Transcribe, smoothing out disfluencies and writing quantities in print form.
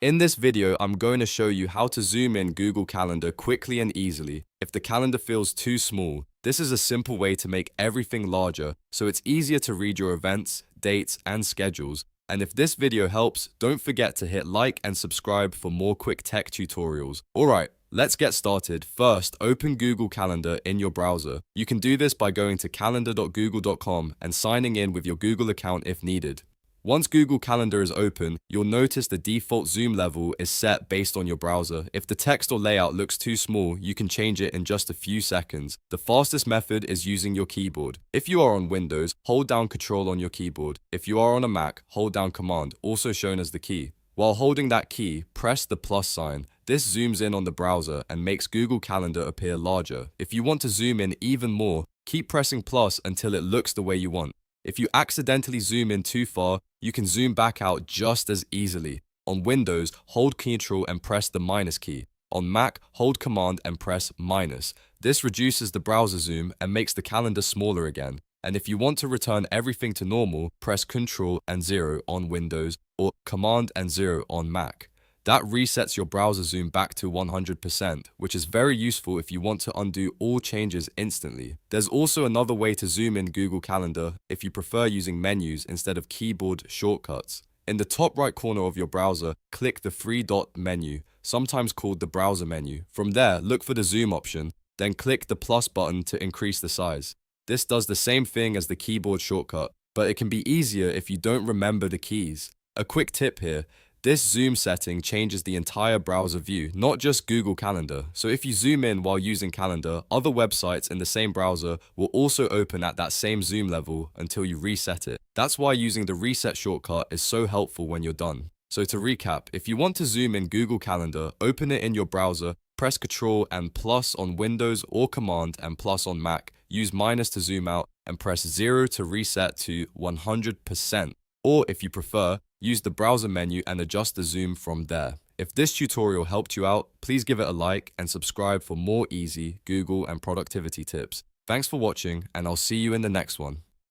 In this video, I'm going to show you how to zoom in Google Calendar quickly and easily. If the calendar feels too small, this is a simple way to make everything larger so it's easier to read your events, dates, and schedules. And if this video helps, don't forget to hit like and subscribe for more quick tech tutorials. Alright, let's get started. First, open Google Calendar in your browser. You can do this by going to calendar.google.com and signing in with your Google account if needed. Once Google Calendar is open, you'll notice the default zoom level is set based on your browser. If the text or layout looks too small, you can change it in just a few seconds. The fastest method is using your keyboard. If you are on Windows, hold down Ctrl on your keyboard. If you are on a Mac, hold down Command, also shown as the key. While holding that key, press the plus sign. This zooms in on the browser and makes Google Calendar appear larger. If you want to zoom in even more, keep pressing plus until it looks the way you want. If you accidentally zoom in too far, you can zoom back out just as easily. On Windows, hold Ctrl and press the minus key. On Mac, hold Command and press minus. This reduces the browser zoom and makes the calendar smaller again. And if you want to return everything to normal, press Ctrl and 0 on Windows or Command and 0 on Mac. That resets your browser zoom back to 100%, which is very useful if you want to undo all changes instantly. There's also another way to zoom in Google Calendar if you prefer using menus instead of keyboard shortcuts. In the top right corner of your browser, click the three-dot menu, sometimes called the browser menu. From there, look for the zoom option, then click the plus button to increase the size. This does the same thing as the keyboard shortcut, but it can be easier if you don't remember the keys. A quick tip here. This zoom setting changes the entire browser view, not just Google Calendar. So if you zoom in while using Calendar, other websites in the same browser will also open at that same zoom level until you reset it. That's why using the reset shortcut is so helpful when you're done. So to recap, if you want to zoom in Google Calendar, open it in your browser, press Ctrl and plus on Windows or Command and plus on Mac, use minus to zoom out and press 0 to reset to 100%. Or if you prefer, use the browser menu and adjust the zoom from there. If this tutorial helped you out, please give it a like and subscribe for more easy Google and productivity tips. Thanks for watching, and I'll see you in the next one.